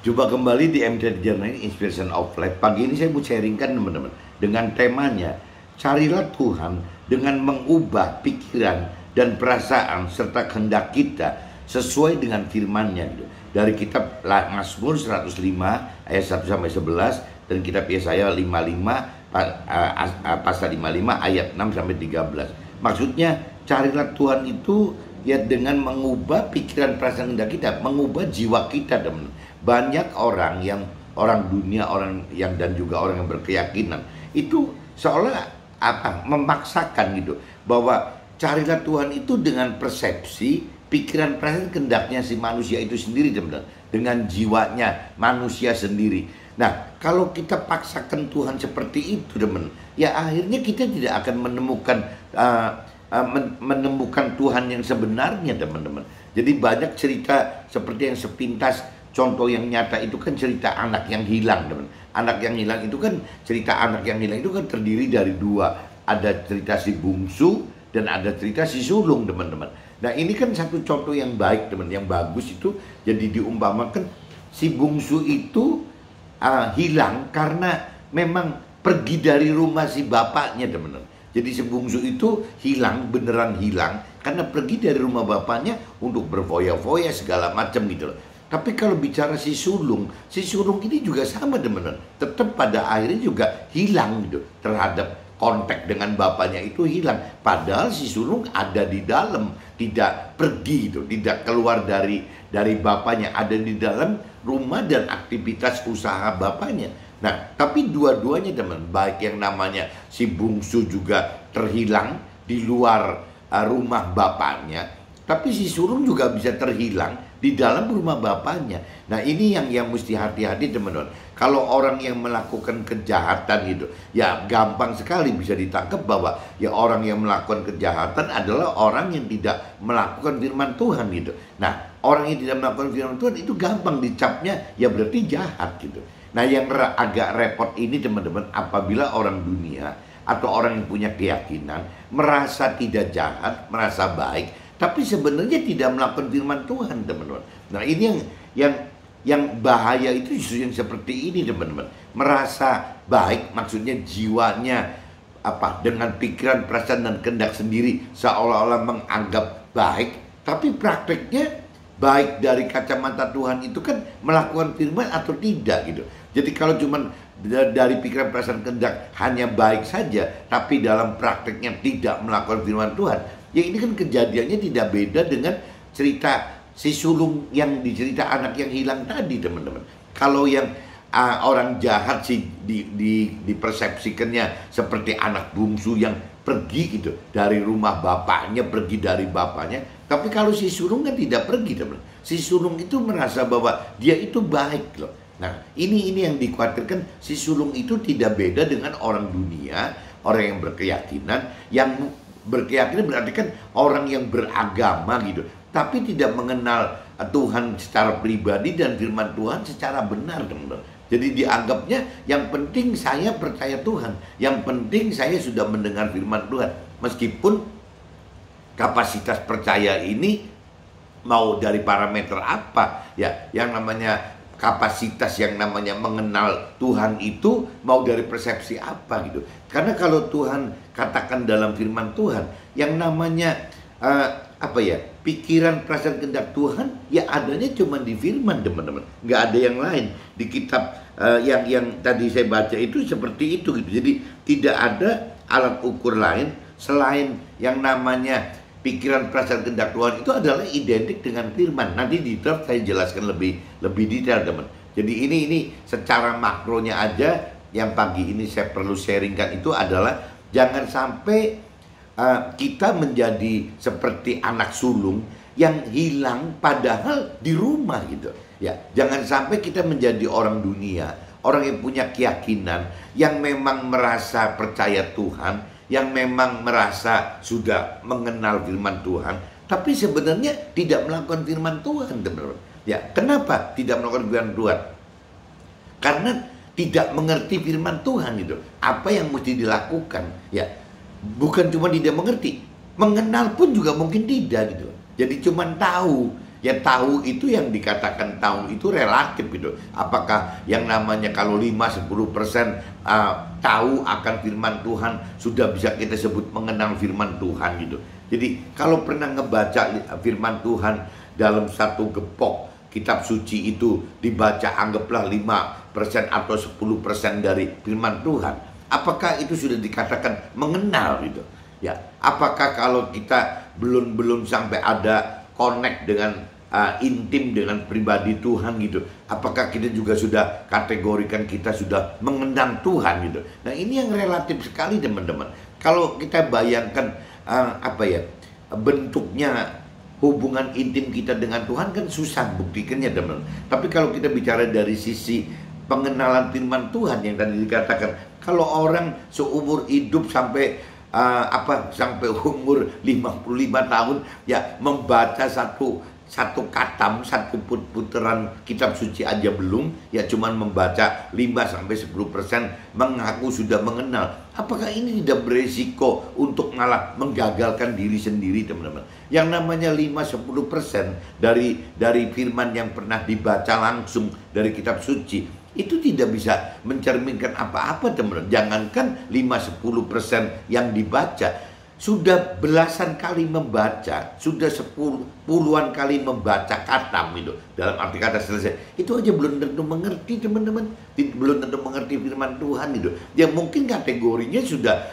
Jumpa kembali di MT Journey Inspiration of Life. Pagi ini saya mau sharingkan teman-teman dengan temanya carilah Tuhan dengan mengubah pikiran dan perasaan serta kehendak kita sesuai dengan firman-Nya gitu. Dari kitab Mazmur 105 ayat 1 sampai 11 dan kitab Yesaya 55 pasal 55 ayat 6 sampai 13. Maksudnya carilah Tuhan itu ya dengan mengubah pikiran perasaan kehendak kita, mengubah jiwa kita teman-teman. Banyak orang dunia, orang yang dan juga orang yang berkeyakinan itu seolah memaksakan gitu bahwa carilah Tuhan itu dengan persepsi pikiran perasaan kehendaknya si manusia itu sendiri teman-teman, dengan jiwanya manusia sendiri. Nah, kalau kita paksakan Tuhan seperti itu teman, ya akhirnya kita tidak akan menemukan Tuhan yang sebenarnya teman-teman. Jadi banyak cerita seperti yang sepintas. Contoh yang nyata itu kan cerita anak yang hilang, teman. Anak yang hilang itu kan cerita anak yang hilang itu kan terdiri dari dua. Ada cerita si bungsu dan ada cerita si sulung, teman-teman. Nah, ini kan satu contoh yang baik, teman, yang bagus itu. Jadi diumpamakan si bungsu itu hilang karena memang pergi dari rumah si bapaknya, teman-teman. Jadi si bungsu itu hilang, beneran hilang karena pergi dari rumah bapaknya untuk berfoya-foya segala macam gitu loh. Tapi kalau bicara si sulung ini juga sama teman-teman. Tetap pada akhirnya juga hilang gitu. Terhadap kontak dengan bapaknya itu hilang. Padahal si sulung ada di dalam, tidak pergi gitu, tidak keluar dari bapaknya, ada di dalam rumah dan aktivitas usaha bapaknya. Nah, tapi dua-duanya teman, baik yang namanya si bungsu juga terhilang di luar rumah bapaknya, tapi si sulung juga bisa terhilang di dalam rumah bapaknya. Nah, ini yang mesti hati-hati teman-teman. Kalau orang yang melakukan kejahatan gitu, ya gampang sekali bisa ditangkap bahwa ya orang yang melakukan kejahatan adalah orang yang tidak melakukan firman Tuhan gitu. Nah, orang yang tidak melakukan firman Tuhan itu gampang dicapnya ya berarti jahat gitu. Nah, yang agak repot ini teman-teman, apabila orang dunia atau orang yang punya keyakinan merasa tidak jahat, merasa baik, tapi sebenarnya tidak melakukan firman Tuhan, teman-teman. Nah, ini yang bahaya itu justru yang seperti ini, teman-teman. Merasa baik, maksudnya jiwanya dengan pikiran, perasaan dan kehendak sendiri seolah-olah menganggap baik, tapi prakteknya baik dari kacamata Tuhan itu kan melakukan firman atau tidak gitu. Jadi kalau cuma dari pikiran, perasaan, kehendak hanya baik saja, tapi dalam prakteknya tidak melakukan firman Tuhan, ya ini kan kejadiannya tidak beda dengan cerita si sulung yang dicerita anak yang hilang tadi, teman-teman. Kalau yang orang jahat sih dipersepsikannya seperti anak bungsu yang pergi gitu dari rumah bapaknya, pergi dari bapaknya. Tapi kalau si sulung kan tidak pergi, teman-teman. Si sulung itu merasa bahwa dia itu baik loh. Nah, ini yang dikhawatirkan, si sulung itu tidak beda dengan orang dunia, orang yang berkeyakinan. Yang berkeyakinan berarti kan orang yang beragama gitu, tapi tidak mengenal Tuhan secara pribadi dan firman Tuhan secara benar, teman-teman. Jadi dianggapnya yang penting saya percaya Tuhan, yang penting saya sudah mendengar firman Tuhan. Meskipun kapasitas percaya ini mau dari parameter apa ya, yang namanya kapasitas yang namanya mengenal Tuhan itu mau dari persepsi apa gitu. Karena kalau Tuhan katakan dalam firman Tuhan yang namanya pikiran, perasaan, kehendak Tuhan ya adanya cuma di firman, teman-teman. Nggak ada yang lain. Di kitab yang tadi saya baca itu seperti itu gitu. Jadi tidak ada alat ukur lain selain yang namanya pikiran, perasaan, kehendak Tuhan itu adalah identik dengan firman. Nanti di draft saya jelaskan lebih detail, teman. Jadi ini secara makronya aja yang pagi ini saya perlu sharingkan itu adalah jangan sampai kita menjadi seperti anak sulung yang hilang padahal di rumah gitu. Ya, jangan sampai kita menjadi orang dunia, orang yang punya keyakinan, yang memang merasa percaya Tuhan, yang memang merasa sudah mengenal firman Tuhan, tapi sebenarnya tidak melakukan firman Tuhan, teman-teman. Ya, kenapa tidak melakukan firman Tuhan? Karena tidak mengerti firman Tuhan itu. Apa yang mesti dilakukan? Ya, bukan cuma tidak mengerti, mengenal pun juga mungkin tidak gitu. Jadi cuma tahu Ya tahu itu yang dikatakan tahu itu relatif gitu. Apakah yang namanya kalau 5-10% tahu akan firman Tuhan sudah bisa kita sebut mengenal firman Tuhan gitu. Jadi kalau pernah ngebaca firman Tuhan dalam satu gepok kitab suci itu dibaca anggaplah 5% atau 10% dari firman Tuhan, apakah itu sudah dikatakan mengenal gitu? Ya, apakah kalau kita belum sampai ada connect dengan intim dengan pribadi Tuhan gitu, apakah kita juga sudah kategorikan kita sudah mengenal Tuhan gitu? Nah ini yang relatif sekali teman-teman. Kalau kita bayangkan bentuknya hubungan intim kita dengan Tuhan kan susah buktikannya teman. Tapi kalau kita bicara dari sisi pengenalan firman Tuhan yang tadi dikatakan, kalau orang seumur hidup sampai sampai umur 55 tahun ya membaca satu katam, satu putaran kitab suci aja belum, ya cuman membaca 5-10% mengaku sudah mengenal. Apakah ini tidak beresiko untuk malah menggagalkan diri sendiri teman-teman? Yang namanya 5-10% dari firman yang pernah dibaca langsung dari kitab suci itu tidak bisa mencerminkan apa-apa teman-teman. Jangankan 5-10% yang dibaca, sudah belasan kali membaca, sudah puluhan kali membaca katam itu dalam arti kata selesai, itu aja belum tentu mengerti teman-teman, belum tentu mengerti firman Tuhan itu. Ya mungkin kategorinya sudah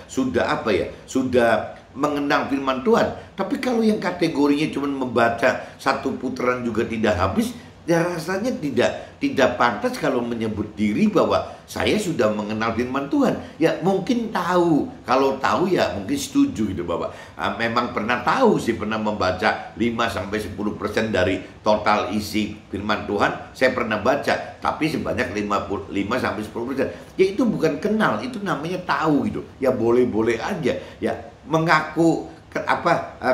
mengenal firman Tuhan, tapi kalau yang kategorinya cuma membaca satu putaran juga tidak habis, ya rasanya tidak pantas kalau menyebut diri bahwa saya sudah mengenal firman Tuhan. Ya mungkin tahu, kalau tahu ya mungkin setuju gitu Bapak. Memang pernah tahu sih, pernah membaca 5-10% dari total isi firman Tuhan, saya pernah baca, tapi sebanyak 5-10%. Ya itu bukan kenal, itu namanya tahu gitu. Ya boleh-boleh aja ya mengaku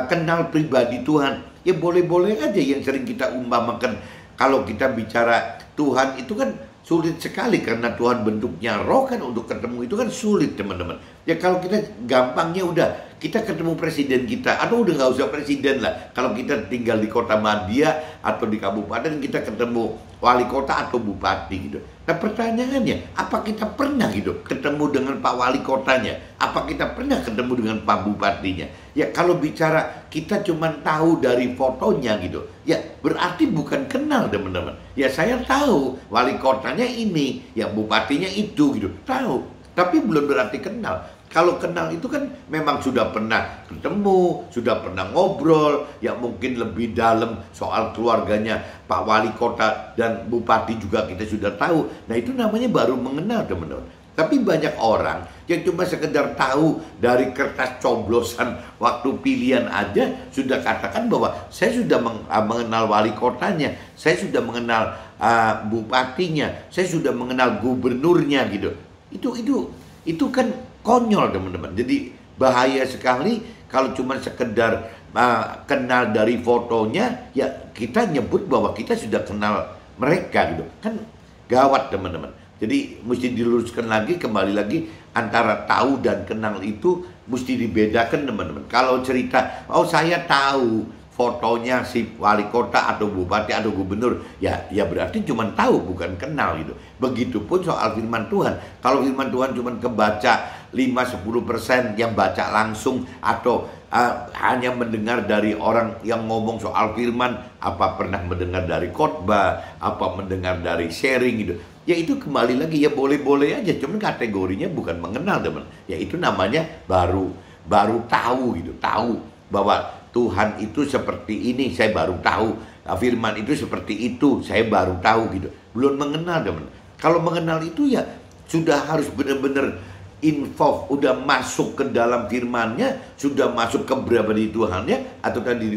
kenal pribadi Tuhan. Ya boleh-boleh aja, yang sering kita umpamakan. Kalau kita bicara Tuhan itu kan sulit sekali karena Tuhan bentuknya roh kan, untuk ketemu itu kan sulit teman-teman. Ya kalau kita gampangnya udah kita ketemu presiden kita, atau udah nggak usah presiden lah. Kalau kita tinggal di kota Madia atau di kabupaten, kita ketemu wali kota atau bupati gitu. Nah pertanyaannya, apa kita pernah gitu ketemu dengan Pak Wali Kotanya? Apa kita pernah ketemu dengan Pak Bupatinya? Ya kalau bicara kita cuma tahu dari fotonya gitu, ya berarti bukan kenal teman-teman. Ya saya tahu wali kotanya ini, ya bupatinya itu gitu, tahu. Tapi belum berarti kenal. Kalau kenal itu kan memang sudah pernah ketemu, sudah pernah ngobrol, ya mungkin lebih dalam soal keluarganya Pak Wali Kota dan Bupati juga kita sudah tahu. Nah itu namanya baru mengenal teman-teman. Tapi banyak orang yang cuma sekedar tahu dari kertas coblosan waktu pilihan aja sudah katakan bahwa saya sudah mengenal wali kotanya, saya sudah mengenal bupatinya, saya sudah mengenal gubernurnya gitu. Itu kan konyol teman-teman. Jadi bahaya sekali kalau cuma sekedar kenal dari fotonya, ya kita nyebut bahwa kita sudah kenal mereka gitu. Kan gawat teman-teman. Jadi mesti diluruskan lagi, kembali lagi antara tahu dan kenal itu mesti dibedakan teman-teman. Kalau cerita, oh saya tahu fotonya si wali kota atau bupati atau gubernur, ya berarti cuma tahu bukan kenal gitu. Begitupun soal firman Tuhan. Kalau firman Tuhan cuma kebaca 5-10% yang baca langsung, atau hanya mendengar dari orang yang ngomong soal firman, apa pernah mendengar dari khotbah, apa mendengar dari sharing gitu. Ya itu kembali lagi ya boleh-boleh aja, cuman kategorinya bukan mengenal teman. Ya itu namanya baru tahu gitu, tahu bahwa Tuhan itu seperti ini, saya baru tahu. Firman itu seperti itu, saya baru tahu gitu. Belum mengenal teman. Kalau mengenal itu ya sudah harus benar-benar involve, udah masuk ke dalam firmannya, sudah masuk ke pribadi Tuhannya, atau tadi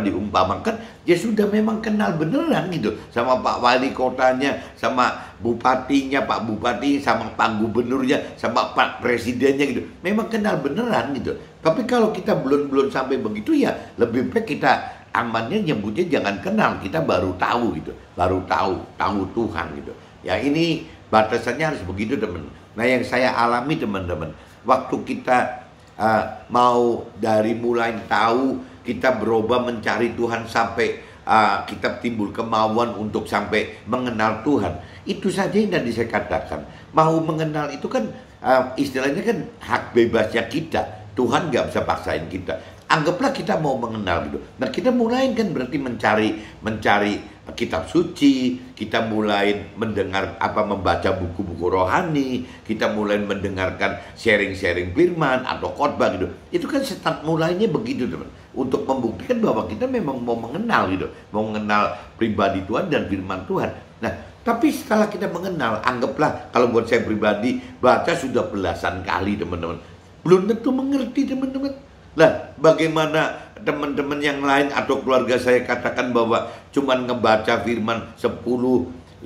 diumpamakan, ya sudah memang kenal beneran gitu sama Pak Wali Kotanya, sama bupatinya, Pak Bupati, sama Pak Gubernurnya, sama Pak Presidennya gitu. Memang kenal beneran gitu. Tapi kalau kita belum sampai begitu, ya lebih baik kita amannya nyebutnya jangan kenal, kita baru tahu gitu, baru tahu Tuhan gitu. Ya ini batasannya harus begitu teman. Nah yang saya alami teman-teman, waktu kita mau dari mulai tahu, kita berubah mencari Tuhan sampai kita timbul kemauan untuk sampai mengenal Tuhan. Itu saja yang tadi saya katakan. Mau mengenal itu kan istilahnya kan hak bebasnya kita. Tuhan nggak bisa paksain kita. Anggaplah kita mau mengenal gitu. Nah, kita mulai kan berarti mencari kitab suci, kita mulai mendengar membaca buku-buku rohani, kita mulai mendengarkan sharing-sharing firman atau khotbah gitu. Itu kan start mulainya begitu, teman. Untuk membuktikan bahwa kita memang mau mengenal gitu, mau mengenal pribadi Tuhan dan firman Tuhan. Nah, tapi setelah kita mengenal, anggaplah kalau buat saya pribadi baca sudah belasan kali, teman-teman. Belum tentu mengerti, teman-teman. Nah, bagaimana teman-teman yang lain atau keluarga saya katakan bahwa cuman ngebaca firman 5-10%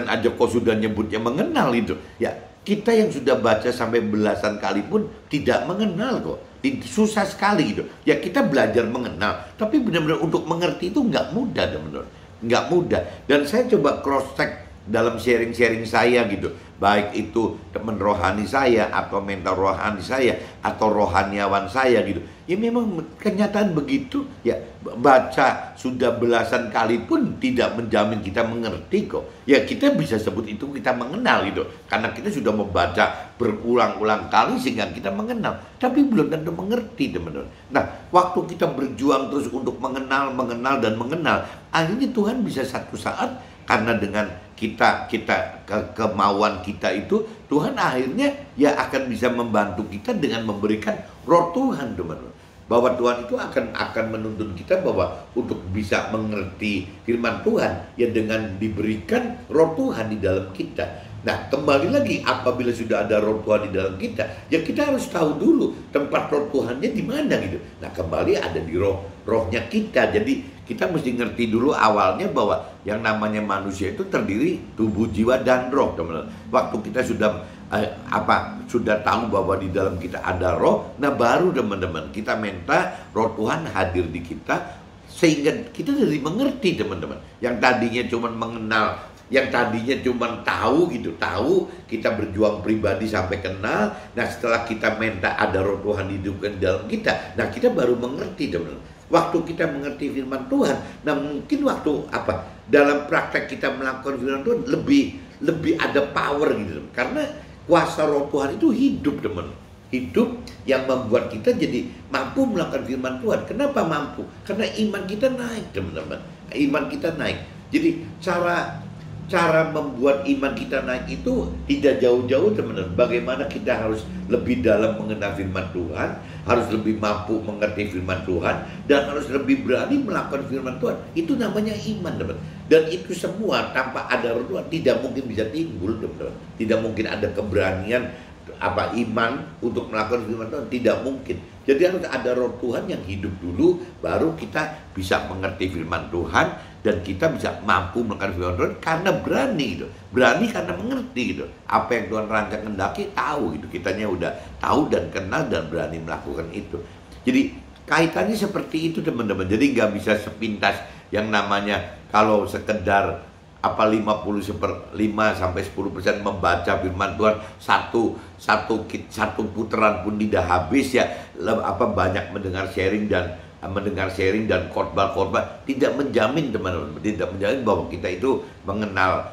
aja kok sudah nyebutnya mengenal itu. Ya, kita yang sudah baca sampai belasan kali pun tidak mengenal kok. Susah sekali gitu. Ya, kita belajar mengenal, tapi benar-benar untuk mengerti itu nggak mudah, teman-teman. Nggak mudah. Dan saya coba cross check dalam sharing-sharing saya gitu, baik itu teman rohani saya atau mentor rohani saya atau rohaniawan saya gitu, ya memang kenyataan begitu. Ya, baca sudah belasan kali pun tidak menjamin kita mengerti kok. Ya, kita bisa sebut itu kita mengenal gitu, karena kita sudah membaca berulang-ulang kali sehingga kita mengenal, tapi belum tentu mengerti, teman-teman. Nah, waktu kita berjuang terus untuk mengenal dan mengenal, akhirnya Tuhan bisa satu saat, karena dengan kemauan kita itu, Tuhan akhirnya ya akan bisa membantu kita dengan memberikan roh Tuhan, teman-teman. Bahwa Tuhan itu akan menuntun kita bahwa untuk bisa mengerti firman Tuhan ya dengan diberikan roh Tuhan di dalam kita. Nah, kembali lagi, apabila sudah ada roh Tuhan di dalam kita, ya kita harus tahu dulu tempat roh Tuhannya di mana gitu. Nah, kembali ada di rohnya kita. Jadi kita mesti ngerti dulu awalnya bahwa yang namanya manusia itu terdiri tubuh, jiwa, dan roh, teman-teman. Waktu kita sudah tahu bahwa di dalam kita ada roh, nah baru teman-teman kita minta roh Tuhan hadir di kita sehingga kita jadi mengerti, teman-teman. Yang tadinya cuma mengenal, yang tadinya cuma tahu gitu, tahu kita berjuang pribadi sampai kenal. Nah, setelah kita minta ada roh Tuhan hidupkan dalam kita, nah kita baru mengerti, teman-teman. Waktu kita mengerti firman Tuhan, nah mungkin waktu dalam praktek kita melakukan firman Tuhan lebih ada power gitu, karena kuasa roh Tuhan itu hidup, teman. Hidup yang membuat kita jadi mampu melakukan firman Tuhan. Kenapa mampu? Karena iman kita naik, teman-teman. Iman kita naik. Jadi cara membuat iman kita naik itu tidak jauh-jauh, teman-teman. Bagaimana kita harus lebih dalam mengenal firman Tuhan, harus lebih mampu mengerti firman Tuhan, dan harus lebih berani melakukan firman Tuhan. Itu namanya iman, teman. Dan itu semua tanpa ada roh Tuhan tidak mungkin bisa timbul, teman-teman. Tidak mungkin ada keberanian iman untuk melakukan firman Tuhan, tidak mungkin. Jadi harus ada roh Tuhan yang hidup dulu, baru kita bisa mengerti firman Tuhan dan kita bisa mampu melakukan firman Tuhan karena berani gitu. Berani karena mengerti gitu. Apa yang Tuhan rancang kendaki, tahu gitu. Kitanya udah tahu dan kenal dan berani melakukan itu. Jadi kaitannya seperti itu, teman-teman. Jadi nggak bisa sepintas yang namanya kalau sekedar 5-10% membaca firman Tuhan satu putaran pun tidak habis ya. Banyak mendengar sharing dan khotbah tidak menjamin, teman-teman, tidak menjamin bahwa kita itu mengenal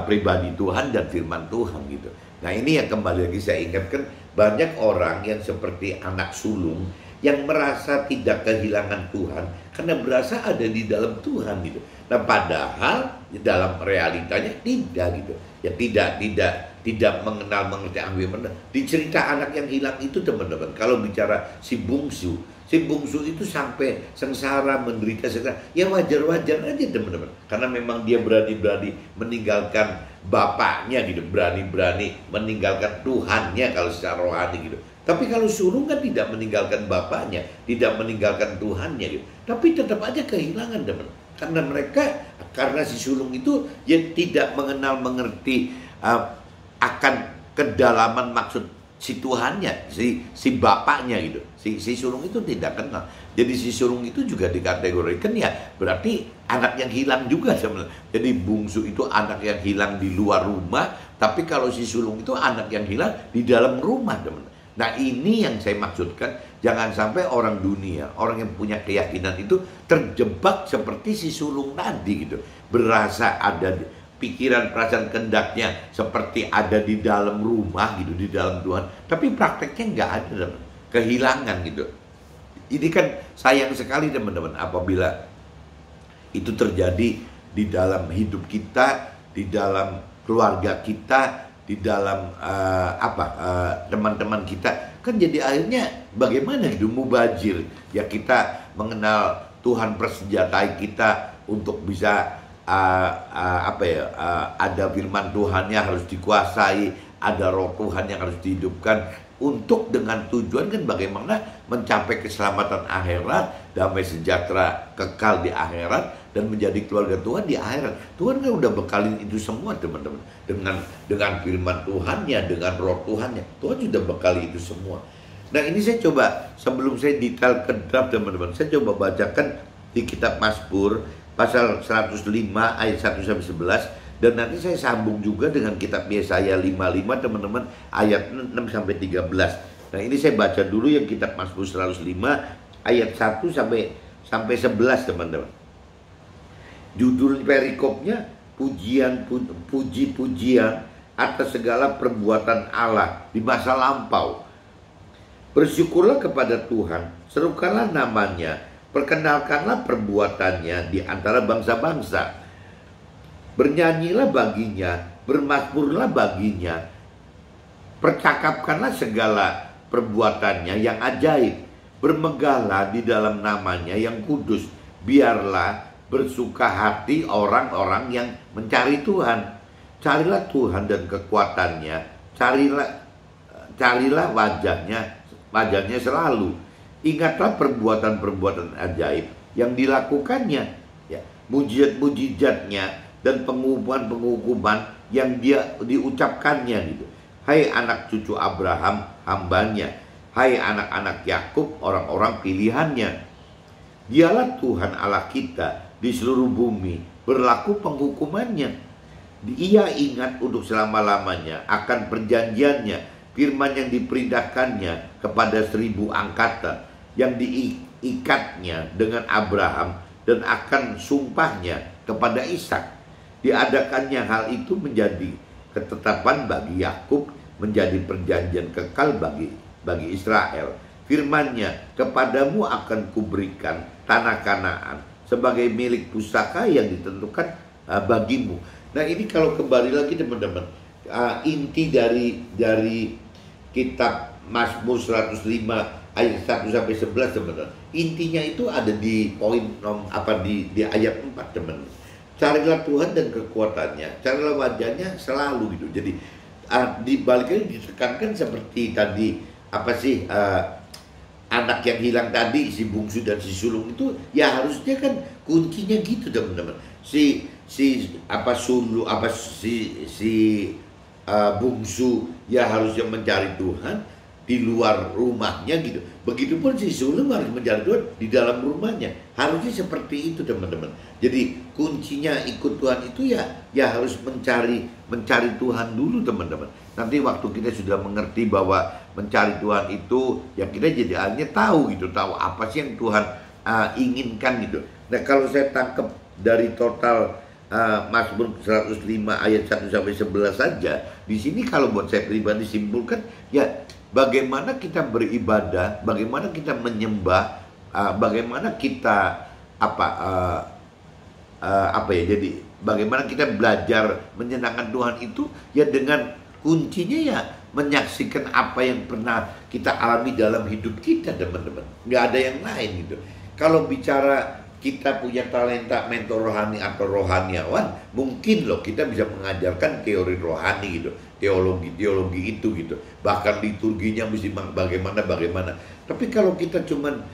pribadi Tuhan dan firman Tuhan gitu. Nah, ini yang kembali lagi saya ingatkan, banyak orang yang seperti anak sulung yang merasa tidak kehilangan Tuhan karena berasa ada di dalam Tuhan gitu. Nah, padahal dalam realitanya tidak gitu. Ya tidak mengerti firman. Di cerita anak yang hilang itu, teman-teman, kalau bicara si bungsu itu sampai sengsara, menderita sengsara, ya wajar-wajar aja, teman-teman. Karena memang dia berani-berani meninggalkan bapaknya gitu, berani-berani meninggalkan Tuhannya kalau secara rohani gitu. Tapi kalau sulung kan tidak meninggalkan bapaknya, tidak meninggalkan Tuhannya gitu. Tapi tetap aja kehilangan, teman. Karena si sulung itu ya tidak mengerti akan kedalaman maksud si Tuhannya, si bapaknya gitu. Si sulung itu tidak kenal. Jadi si sulung itu juga dikategorikan ya berarti anak yang hilang juga sebenarnya. Jadi bungsu itu anak yang hilang di luar rumah, tapi kalau si sulung itu anak yang hilang di dalam rumah, teman. Nah ini yang saya maksudkan, jangan sampai orang dunia, orang yang punya keyakinan itu terjebak seperti si sulung tadi gitu. Berasa ada pikiran, perasaan, kehendaknya seperti ada di dalam rumah gitu, di dalam Tuhan. Tapi prakteknya nggak ada, kehilangan gitu. Ini kan sayang sekali teman-teman apabila itu terjadi di dalam hidup kita, di dalam keluarga kita, di dalam teman-teman kita. Kan jadi akhirnya bagaimana gitu, mubazir. Ya kita mengenal Tuhan persenjatai kita untuk bisa ada firman Tuhannya harus dikuasai, ada roh Tuhan yang harus dihidupkan, untuk dengan tujuan kan bagaimana mencapai keselamatan akhirat, damai sejahtera kekal di akhirat, dan menjadi keluarga Tuhan di akhirat. Tuhan kan udah bekalin itu semua teman-teman, dengan firman Tuhannya, dengan roh Tuhannya. Tuhan sudah bekali itu semua. Nah ini saya coba, sebelum saya detail ke draft teman-teman, saya coba bacakan di kitab Mazmur pasal 105 ayat 1-11. Dan nanti saya sambung juga dengan kitab Yesaya 55 teman-teman, ayat 6-13. Nah ini saya baca dulu yang kitab Mazmur 105 ayat 1-11 teman-teman. Judul perikopnya puji-pujian atas segala perbuatan Allah di masa lampau. Bersyukurlah kepada Tuhan, serukanlah namanya, perkenalkanlah perbuatannya di antara bangsa-bangsa. Bernyanyilah baginya, bermazmurlah baginya, percakapkanlah segala perbuatannya yang ajaib, bermegahlah di dalam namanya yang kudus, biarlah bersuka hati orang-orang yang mencari Tuhan. Carilah Tuhan dan kekuatannya, carilah wajahnya selalu. Ingatlah perbuatan-perbuatan ajaib yang dilakukannya, ya, mujizat-mujizatnya dan penghukuman-penghukuman yang dia diucapkannya gitu. Hai anak cucu Abraham hambanya, hai anak-anak Yakub orang-orang pilihannya. Dialah Tuhan Allah kita di seluruh bumi, berlaku penghukumannya. Ia ingat untuk selama-lamanya akan perjanjiannya, firman yang diperintahkannya kepada 1000 angkatan, yang diikatnya dengan Abraham dan akan sumpahnya kepada Ishak. Diadakannya hal itu menjadi ketetapan bagi Yakub, menjadi perjanjian kekal bagi Israel. Firman-Nya, kepadamu akan kuberikan tanah Kanaan sebagai milik pusaka yang ditentukan bagimu. Nah ini kalau kembali lagi teman-teman, inti dari kitab Mazmur 105 ayat 1-11 teman-teman. Intinya itu ada di poin di ayat 4 teman-teman. Carilah Tuhan dan kekuatannya, carilah wajahnya selalu gitu. Jadi dibaliknya ditekankan seperti tadi anak yang hilang tadi, si bungsu dan si sulung itu, ya harusnya kan kuncinya gitu teman-teman. Si bungsu ya harusnya mencari Tuhan di luar rumahnya gitu. Begitupun si sulung harus mencari Tuhan di dalam rumahnya. Harusnya seperti itu teman-teman. Jadi kuncinya ikut Tuhan itu ya harus mencari Tuhan dulu teman-teman. Nanti waktu kita sudah mengerti bahwa mencari Tuhan itu, ya kita jadi akhirnya tahu apa sih yang Tuhan inginkan gitu. Nah kalau saya tangkap dari total Mazmur 105 ayat 1-11 saja, di sini kalau buat saya pribadi simpulkan, ya bagaimana kita beribadah, bagaimana kita menyembah, bagaimana kita jadi bagaimana kita belajar menyenangkan Tuhan itu, ya dengan kuncinya ya menyaksikan apa yang pernah kita alami dalam hidup kita teman-teman. Nggak ada yang lain gitu. Kalau bicara kita punya talenta mentor rohani atau rohaniawan, mungkin loh kita bisa mengajarkan teori rohani gitu, teologi itu gitu, bahkan liturginya mesti bagaimana. Tapi kalau kita cuman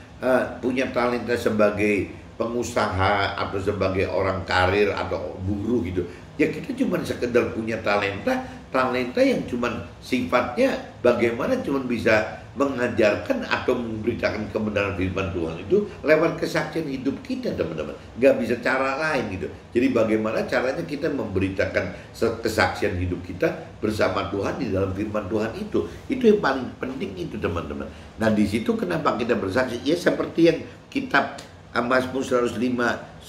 punya talenta sebagai pengusaha atau sebagai orang karir atau buruh gitu. Ya kita cuma sekedar punya talenta yang cuma sifatnya bagaimana cuma bisa mengajarkan atau memberitakan kebenaran firman Tuhan itu lewat kesaksian hidup kita, teman-teman. Nggak bisa cara lain gitu. Jadi bagaimana caranya kita memberitakan kesaksian hidup kita bersama Tuhan di dalam firman Tuhan itu. Itu yang paling penting itu, teman-teman. Nah di situ kenapa kita bersaksi? Ya seperti yang kitab Mazmur 105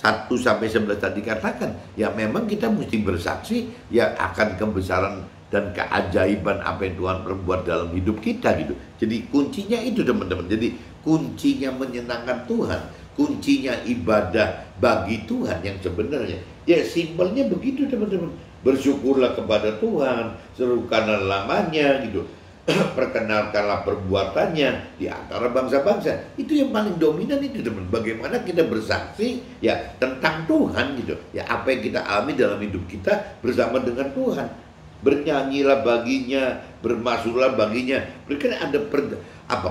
1-11 tadi katakan, ya memang kita mesti bersaksi ya akan kebesaran dan keajaiban apa yang Tuhan perbuat dalam hidup kita gitu. Jadi kuncinya itu, teman-teman. Jadi kuncinya menyenangkan Tuhan, kuncinya ibadah bagi Tuhan yang sebenarnya. Ya simpelnya begitu, teman-teman. Bersyukurlah kepada Tuhan, serukanlah namanya gitu. Perkenalkanlah perbuatannya di antara bangsa-bangsa. Itu yang paling dominan itu, teman. Bagaimana kita bersaksi ya tentang Tuhan gitu. Ya apa yang kita alami dalam hidup kita bersama dengan Tuhan. Bernyanyilah baginya, bermasuklah baginya. Berikan ada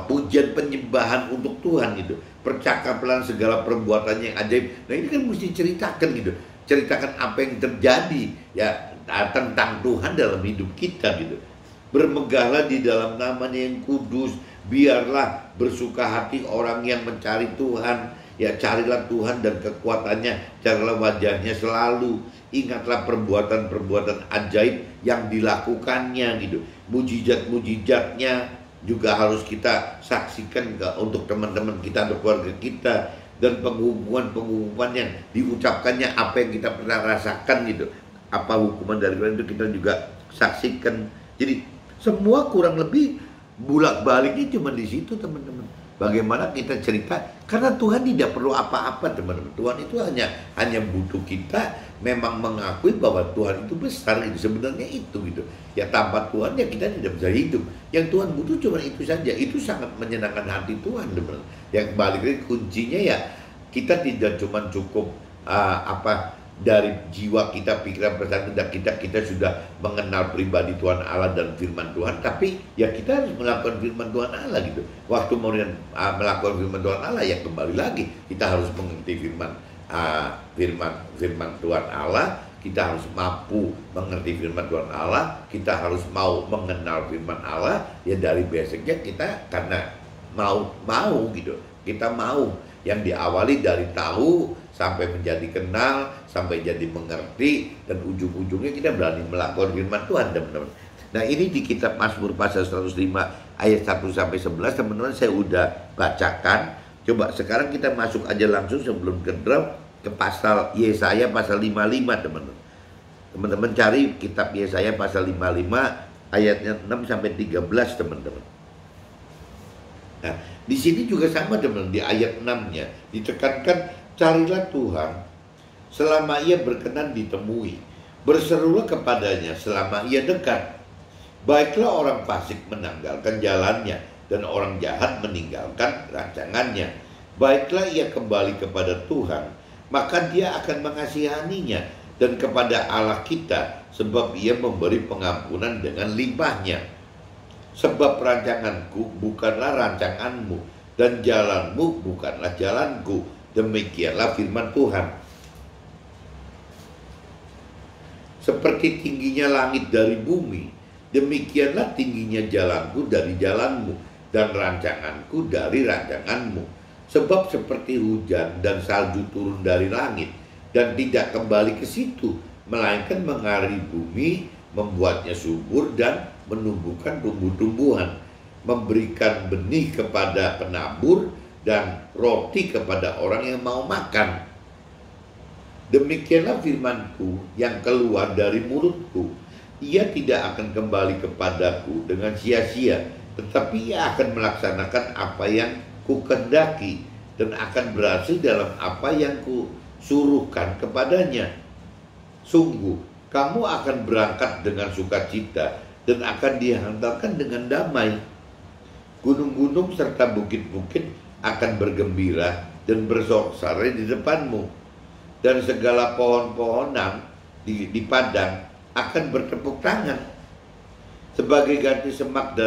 pujian penyembahan untuk Tuhan gitu. Percakapan segala perbuatannya yang ajaib. Nah ini kan mesti ceritakan gitu. Ceritakan apa yang terjadi ya tentang Tuhan dalam hidup kita gitu. Bermegahlah di dalam namanya yang kudus. Biarlah bersuka hati orang yang mencari Tuhan. Ya carilah Tuhan dan kekuatannya. Carilah wajahnya selalu. Ingatlah perbuatan-perbuatan ajaib yang dilakukannya gitu. Mujizat-mujizatnya juga harus kita saksikan untuk teman-teman kita atau keluarga kita. Dan pengumuman-pengumuman yang diucapkannya apa yang kita pernah rasakan gitu. Apa hukuman dari Tuhan itu kita juga saksikan. Jadi semua kurang lebih bulak-baliknya cuma di situ, teman-teman. Bagaimana kita cerita, karena Tuhan tidak perlu apa-apa, teman-teman. Tuhan itu hanya butuh kita memang mengakui bahwa Tuhan itu besar gitu. Sebenarnya itu gitu. Ya tanpa Tuhan ya kita tidak bisa hidup. Yang Tuhan butuh cuma itu saja. Itu sangat menyenangkan hati Tuhan, teman-teman. Yang balik lagi kuncinya ya kita tidak cuma cukup dari jiwa kita, pikiran, perasaan kita sudah mengenal pribadi Tuhan Allah dan firman Tuhan, tapi ya kita harus melakukan firman Tuhan Allah gitu. Waktu mau melakukan firman Tuhan Allah ya kembali lagi kita harus mengerti firman Tuhan Allah, kita harus mampu mengerti firman Tuhan Allah, kita harus mau mengenal firman Allah ya dari basicnya kita karena mau gitu. Kita mau yang diawali dari tahu sampai menjadi kenal, sampai jadi mengerti, dan ujung-ujungnya kita berani melakukan firman Tuhan, teman-teman. Nah ini di kitab Mazmur pasal 105 ayat 1-11, teman-teman saya udah bacakan. Coba sekarang kita masuk aja langsung sebelum ke drop ke pasal Yesaya pasal 55, teman-teman. Teman-teman cari kitab Yesaya pasal 55 ayatnya 6-13, teman-teman. Nah di sini juga sama, teman-teman. Di ayat 6-nya ditekankan, carilah Tuhan selama ia berkenan ditemui. Berserulah kepadanya selama ia dekat. Baiklah orang fasik menanggalkan jalannya, dan orang jahat meninggalkan rancangannya. Baiklah ia kembali kepada Tuhan, maka dia akan mengasihaninya, dan kepada Allah kita, sebab ia memberi pengampunan dengan limpahnya. Sebab rancanganku bukanlah rancanganmu, dan jalanmu bukanlah jalanku. Demikianlah firman Tuhan. Seperti tingginya langit dari bumi, demikianlah tingginya jalanku dari jalanmu, dan rancanganku dari rancanganmu. Sebab seperti hujan dan salju turun dari langit, dan tidak kembali ke situ, melainkan mengairi bumi, membuatnya subur dan menumbuhkan tumbuh-tumbuhan, memberikan benih kepada penabur dan roti kepada orang yang mau makan. Demikianlah firmanku yang keluar dari mulutku. Ia tidak akan kembali kepadaku dengan sia-sia, tetapi ia akan melaksanakan apa yang kukehendaki dan akan berhasil dalam apa yang kusuruhkan kepadanya. Sungguh, kamu akan berangkat dengan sukacita dan akan dihantarkan dengan damai. Gunung-gunung serta bukit-bukit akan bergembira dan bersorak-sorai di depanmu, dan segala pohon-pohonan di padang akan bertepuk tangan. Sebagai ganti semak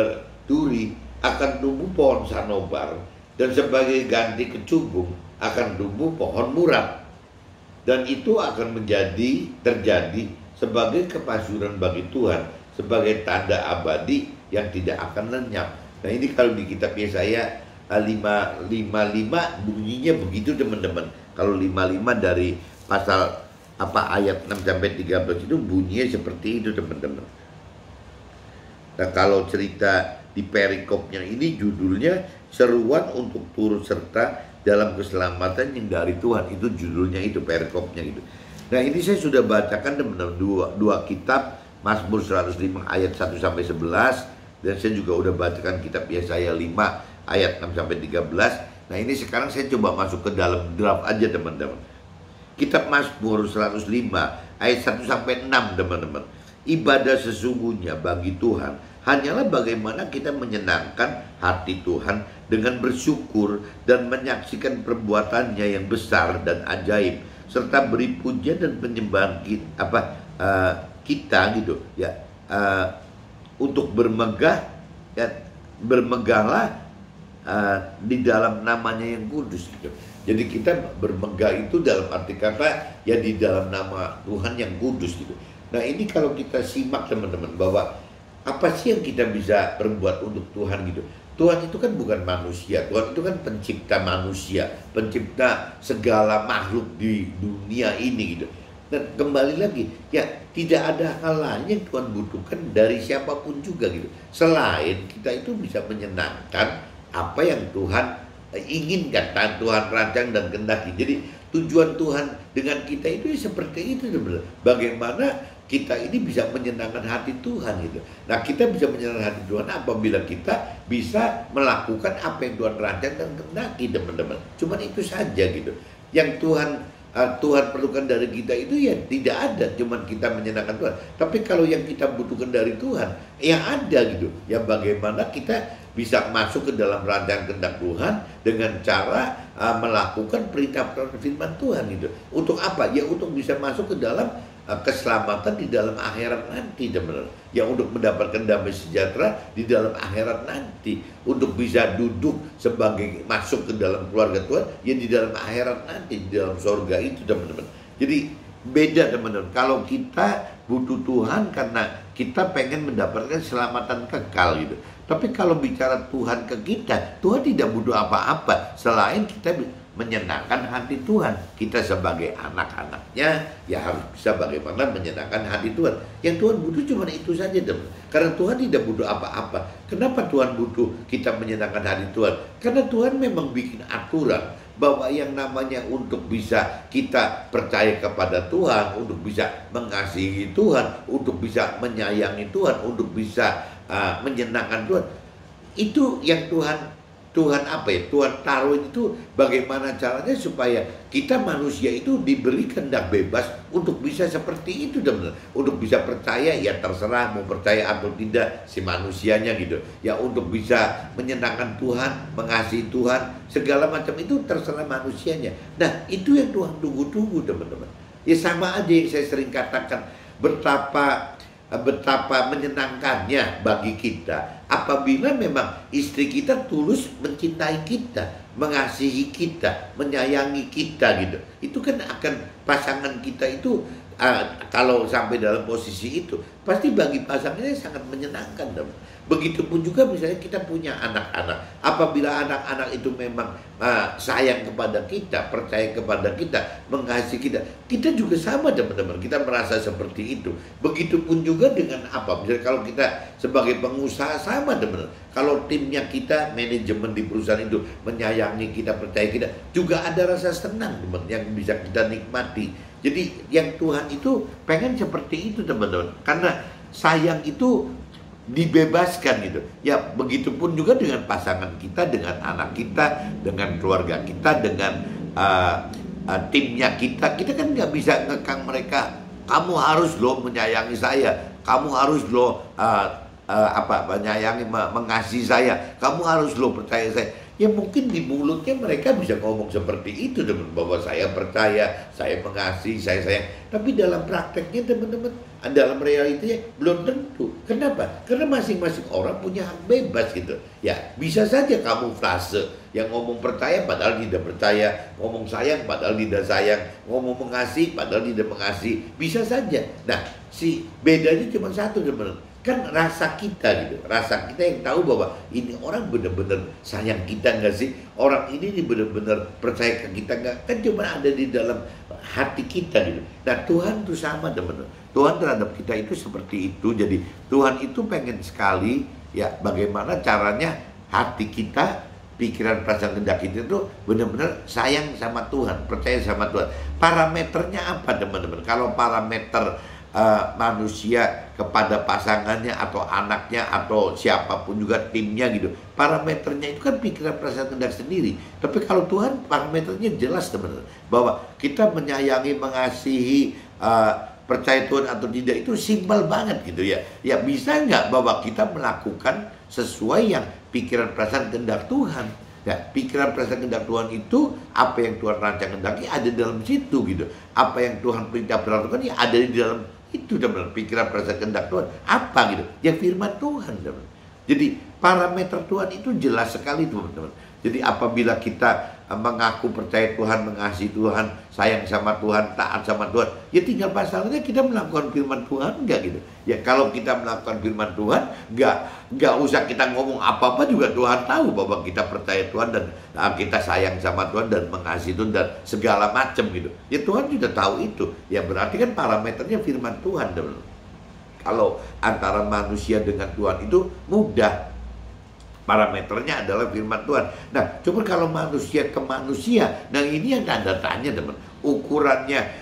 duri akan tumbuh pohon sanobar, dan sebagai ganti kecubung akan tumbuh pohon murah. Dan itu akan terjadi sebagai kemaksuran bagi Tuhan, sebagai tanda abadi yang tidak akan lenyap. Nah ini kalau di kitab Yesaya 5:5 bunyinya begitu teman-teman. Kalau 5:5 dari pasal ayat 6 sampai 13 itu bunyinya seperti itu teman-teman. Nah kalau cerita di perikopnya ini judulnya seruan untuk turut serta dalam keselamatan yang dari Tuhan. Itu judulnya, itu perikopnya gitu. Nah ini saya sudah bacakan teman-teman dua kitab, Mazmur 105 ayat 1 sampai 11, dan saya juga udah bacakan kitab Yesaya 5 ayat 6 sampai 13. Nah ini sekarang saya coba masuk ke dalam draft aja teman-teman. Kitab Mazmur 105 ayat 1 sampai 6 teman-teman. Ibadah sesungguhnya bagi Tuhan hanyalah bagaimana kita menyenangkan hati Tuhan dengan bersyukur dan menyaksikan perbuatannya yang besar dan ajaib, serta beri pujian dan penyembahan kita gitu ya, untuk bermegah ya, bermegahlah di dalam namanya yang kudus gitu. Jadi kita bermegah itu dalam arti kata ya di dalam nama Tuhan yang kudus gitu. Nah ini kalau kita simak teman-teman, bahwa apa sih yang kita bisa perbuat untuk Tuhan gitu. Tuhan itu kan bukan manusia, Tuhan itu kan pencipta manusia, pencipta segala makhluk di dunia ini gitu. Dan kembali lagi, ya tidak ada hal lain yang Tuhan butuhkan dari siapapun juga gitu, selain kita itu bisa menyenangkan apa yang Tuhan inginkan, Tuhan rancang dan kehendaki. Jadi tujuan Tuhan dengan kita itu seperti itu sebenarnya. Bagaimana kita ini bisa menyenangkan hati Tuhan gitu. Nah kita bisa menyenangkan hati Tuhan apabila kita bisa melakukan apa yang Tuhan rancang dan kehendaki teman-teman. Cuman itu saja gitu. Yang Tuhan perlukan dari kita itu ya tidak ada, cuman kita menyenangkan Tuhan. Tapi kalau yang kita butuhkan dari Tuhan, yang ada gitu, ya bagaimana kita bisa masuk ke dalam rancangan kehendak Tuhan dengan cara melakukan perintah firman Tuhan gitu. Untuk apa? Ya untuk bisa masuk ke dalam keselamatan di dalam akhirat nanti teman-teman. Yang untuk mendapatkan damai sejahtera di dalam akhirat nanti, untuk bisa duduk sebagai masuk ke dalam keluarga Tuhan ya di dalam akhirat nanti, di dalam surga itu teman-teman. Jadi beda teman-teman. Kalau kita butuh Tuhan karena kita pengen mendapatkan keselamatan kekal gitu. Tapi kalau bicara Tuhan ke kita, Tuhan tidak butuh apa-apa selain kita menyenangkan hati Tuhan. Kita sebagai anak-anaknya ya harus bisa bagaimana menyenangkan hati Tuhan. Yang Tuhan butuh cuma itu saja teman. Karena Tuhan tidak butuh apa-apa. Kenapa Tuhan butuh kita menyenangkan hati Tuhan? Karena Tuhan memang bikin aturan bahwa yang namanya untuk bisa kita percaya kepada Tuhan, untuk bisa mengasihi Tuhan, untuk bisa menyayangi Tuhan, untuk bisa menyenangkan Tuhan, itu yang Tuhan taruh itu bagaimana caranya supaya kita manusia itu diberi kehendak bebas untuk bisa seperti itu teman-teman. Untuk bisa percaya ya terserah mau percaya atau tidak si manusianya gitu. Ya untuk bisa menyenangkan Tuhan, mengasihi Tuhan, segala macam itu terserah manusianya. Nah, itu yang Tuhan tunggu-tunggu teman-teman. Ya sama aja yang saya sering katakan, betapa menyenangkannya bagi kita apabila memang istri kita tulus mencintai kita, mengasihi kita, menyayangi kita gitu. Itu kan akan pasangan kita itu kalau sampai dalam posisi itu pasti bagi pasangannya sangat menyenangkan teman. Begitupun juga misalnya kita punya anak-anak, apabila anak-anak itu memang sayang kepada kita, percaya kepada kita, mengasihi kita juga sama teman-teman, kita merasa seperti itu. Begitupun juga dengan misalnya kalau kita sebagai pengusaha sama teman-teman, kalau timnya kita, manajemen di perusahaan itu menyayangi kita, percaya kita, juga ada rasa senang teman yang bisa kita nikmati. Jadi yang Tuhan itu pengen seperti itu teman-teman, karena sayang itu dibebaskan gitu. Ya begitupun juga dengan pasangan kita, dengan anak kita, dengan keluarga kita, dengan timnya kita kan nggak bisa ngekang mereka. Kamu harus loh menyayangi saya, kamu harus loh menyayangi, mengasihi saya, kamu harus loh percaya saya. Ya mungkin di mulutnya mereka bisa ngomong seperti itu teman, bahwa saya percaya, saya mengasihi, saya sayang. Tapi dalam prakteknya teman-teman, dalam realitanya belum tentu. Kenapa? Karena masing-masing orang punya hak bebas gitu. Ya bisa saja kamuflase Yang ngomong percaya padahal tidak percaya, ngomong sayang padahal tidak sayang, ngomong mengasihi padahal tidak mengasihi. Bisa saja. Nah, si bedanya cuma satu teman-teman. Kan rasa kita gitu, rasa kita yang tahu bahwa ini orang benar-benar sayang kita nggak sih, orang ini benar-benar percaya ke kita nggak, kan cuma ada di dalam hati kita gitu. Nah Tuhan itu sama teman-teman, Tuhan terhadap kita itu seperti itu. Jadi Tuhan itu pengen sekali ya bagaimana caranya hati kita, pikiran, perasaan, kehendak kita itu benar-benar sayang sama Tuhan, percaya sama Tuhan. Parameternya apa teman-teman? Kalau parameter manusia kepada pasangannya atau anaknya atau siapapun juga timnya gitu, parameternya itu kan pikiran, perasaan, kehendak sendiri. Tapi kalau Tuhan parameternya jelas teman-teman, bahwa kita menyayangi, mengasihi, percaya Tuhan atau tidak itu simpel banget gitu ya. Ya bisa nggak bahwa kita melakukan sesuai yang pikiran, perasaan, kehendak Tuhan. Ya, pikiran, perasaan, kehendak Tuhan itu apa yang Tuhan rancang kehendaki ada dalam situ gitu. Apa yang Tuhan perintah berlakukan ya ada di dalam itu teman-teman. Pikiran, perasaan, kehendak Tuhan apa gitu? Ya firman Tuhan teman-teman. Jadi parameter Tuhan itu jelas sekali teman-teman. Jadi apabila kita mengaku percaya Tuhan, mengasihi Tuhan, sayang sama Tuhan, taat sama Tuhan, ya tinggal masalahnya kita melakukan firman Tuhan enggak gitu. Ya kalau kita melakukan firman Tuhan, enggak usah kita ngomong apa-apa juga Tuhan tahu bahwa kita percaya Tuhan dan kita sayang sama Tuhan dan mengasihi Tuhan dan segala macam gitu. Ya Tuhan sudah tahu itu. Ya berarti kan parameternya firman Tuhan teman. Kalau antara manusia dengan Tuhan itu mudah. Parameternya adalah firman Tuhan. Nah, cuma kalau manusia ke manusia, nah ini yang tanda tanya teman. Ukurannya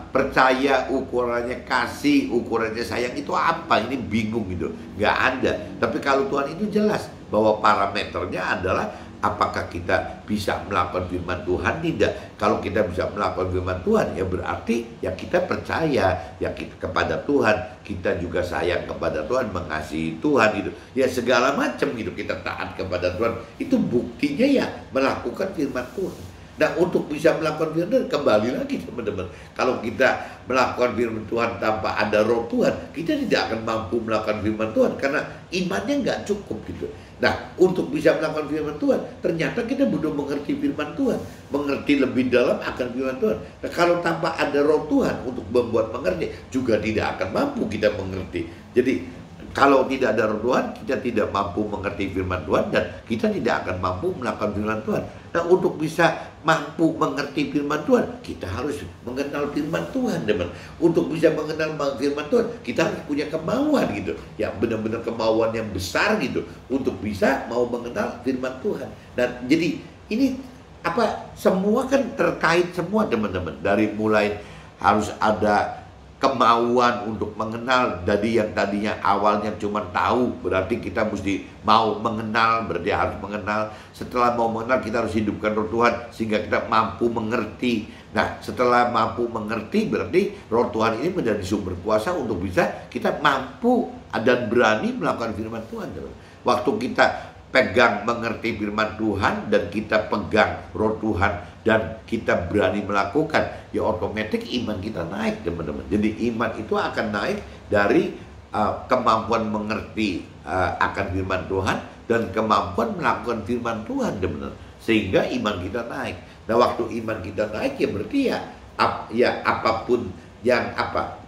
percaya, ukurannya kasih, ukurannya sayang itu apa? Ini bingung gitu. Nggak ada. Tapi kalau Tuhan itu jelas bahwa parameternya adalah apakah kita bisa melakukan firman Tuhan tidak. Kalau kita bisa melakukan firman Tuhan ya berarti ya kita percaya ya kita kepada Tuhan, kita juga sayang kepada Tuhan, mengasihi Tuhan gitu. Ya segala macam gitu kita taat kepada Tuhan. Itu buktinya ya melakukan firman Tuhan. Nah untuk bisa melakukan firman Tuhan kembali lagi teman-teman, kalau kita melakukan firman Tuhan tanpa ada roh Tuhan, kita tidak akan mampu melakukan firman Tuhan karena imannya nggak cukup gitu. Nah untuk bisa melakukan firman Tuhan ternyata kita butuh mengerti firman Tuhan, mengerti lebih dalam akan firman Tuhan. Nah kalau tanpa ada roh Tuhan untuk membuat mengerti juga tidak akan mampu kita mengerti. Jadi kalau tidak ada roh Tuhan, kita tidak mampu mengerti firman Tuhan dan kita tidak akan mampu melakukan firman Tuhan. Nah, untuk bisa mampu mengerti firman Tuhan, kita harus mengenal firman Tuhan, teman. Untuk bisa mengenal firman Tuhan, kita harus punya kemauan gitu. Ya, benar-benar kemauan yang besar gitu untuk bisa mau mengenal firman Tuhan. Dan jadi ini semua kan terkait semua, teman-teman. Dari mulai harus ada kemauan untuk mengenal, dari yang tadinya awalnya cuma tahu, berarti kita mesti mau mengenal, berarti harus mengenal. Setelah mau mengenal kita harus hidupkan roh Tuhan sehingga kita mampu mengerti. Nah setelah mampu mengerti berarti roh Tuhan ini menjadi sumber kuasa untuk bisa kita mampu dan berani melakukan firman Tuhan. Waktu kita pegang mengerti firman Tuhan dan kita pegang roh Tuhan dan kita berani melakukan, ya otomatis iman kita naik teman-teman. Jadi iman itu akan naik dari kemampuan mengerti akan firman Tuhan dan kemampuan melakukan firman Tuhan teman-teman, sehingga iman kita naik. Nah waktu iman kita naik ya berarti ya apapun yang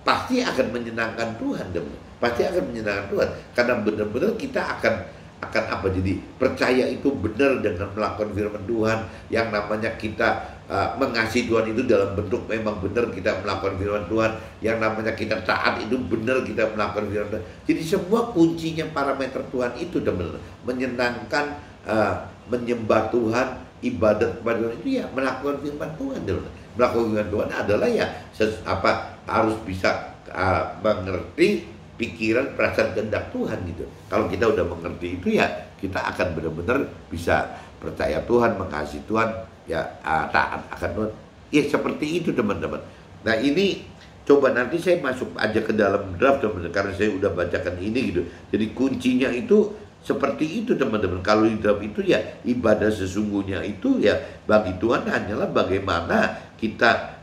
pasti akan menyenangkan Tuhan teman-teman, pasti akan menyenangkan Tuhan karena benar-benar kita akan jadi percaya itu benar dengan melakukan firman Tuhan. Yang namanya kita mengasihi Tuhan itu dalam bentuk memang benar kita melakukan firman Tuhan. Yang namanya kita taat itu benar kita melakukan firman Tuhan. Jadi semua kuncinya parameter Tuhan itu benar. Menyenangkan, menyembah Tuhan, ibadat kepada Tuhan itu ya melakukan firman Tuhan. Melakukan firman Tuhan adalah ya harus bisa mengerti pikiran, perasaan, kehendak Tuhan gitu. Kalau kita udah mengerti itu ya kita akan benar-benar bisa percaya Tuhan, mengasihi Tuhan, ya taat akan Tuhan. Ya seperti itu teman-teman. Nah ini coba nanti saya masuk aja ke dalam draft teman-teman karena saya udah bacakan ini gitu. Jadi kuncinya itu seperti itu teman-teman. Kalau di draft itu ya ibadah sesungguhnya itu ya bagi Tuhan hanyalah bagaimana kita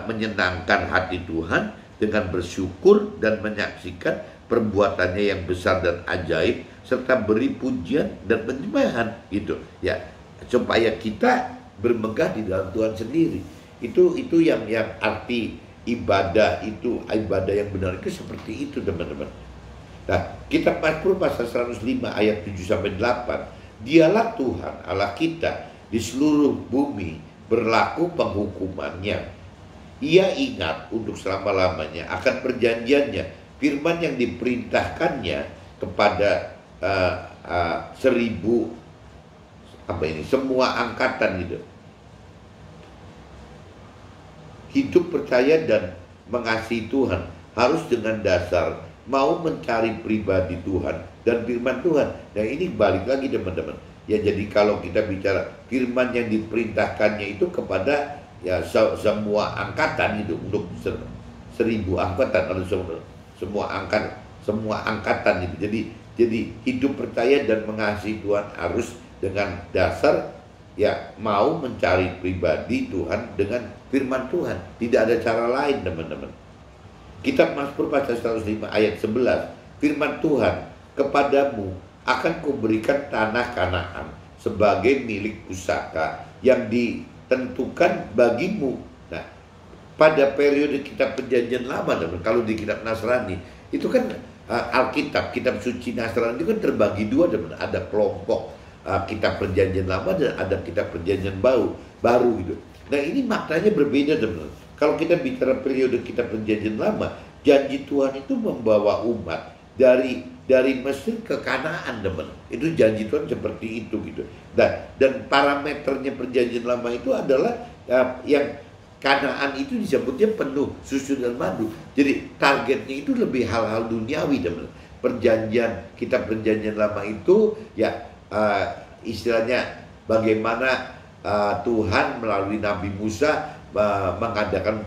menyenangkan hati Tuhan dengan bersyukur dan menyaksikan perbuatannya yang besar dan ajaib serta beri pujian dan penyembahan gitu ya. supaya kita bermegah di dalam Tuhan sendiri. Itu yang arti ibadah itu, ibadah yang benar itu seperti itu, teman-teman. Nah, kitab Mazmur pasal 105 ayat 7 sampai 8. Dialah Tuhan Allah kita, di seluruh bumi berlaku penghukumannya. Ia ingat untuk selama-lamanya akan perjanjiannya, firman yang diperintahkannya kepada semua angkatan gitu. Hidup percaya dan mengasihi Tuhan harus dengan dasar mau mencari pribadi Tuhan dan firman Tuhan. Nah, ini balik lagi, teman-teman. Ya, jadi kalau kita bicara firman yang diperintahkannya itu kepada ya semua angkatan itu, untuk 1000 angkatan atau semua angkatan itu. Jadi hidup percaya dan mengasihi Tuhan harus dengan dasar ya mau mencari pribadi Tuhan dengan firman Tuhan. Tidak ada cara lain, teman-teman. Kitab Mazmur pasal 105 ayat 11, firman Tuhan, kepadamu akan kuberikan tanah Kanaan sebagai milik pusaka yang ditentukan bagimu. Nah, pada periode kitab perjanjian lama, teman, kalau di kitab Nasrani itu kan Alkitab, kitab suci Nasrani itu kan terbagi dua, teman. Ada kelompok kitab perjanjian lama dan ada kitab perjanjian baru gitu. Nah, ini maknanya berbeda, teman. Kalau kita bicara periode kitab perjanjian lama, janji Tuhan itu membawa umat dari Mesir ke Kanaan, teman. Itu janji Tuhan seperti itu gitu. Dan parameternya perjanjian lama itu adalah yang Kanaan itu disebutnya penuh susu dan madu. Jadi targetnya itu lebih hal-hal duniawi, teman. Kitab perjanjian lama itu ya istilahnya bagaimana Tuhan melalui Nabi Musa mengadakan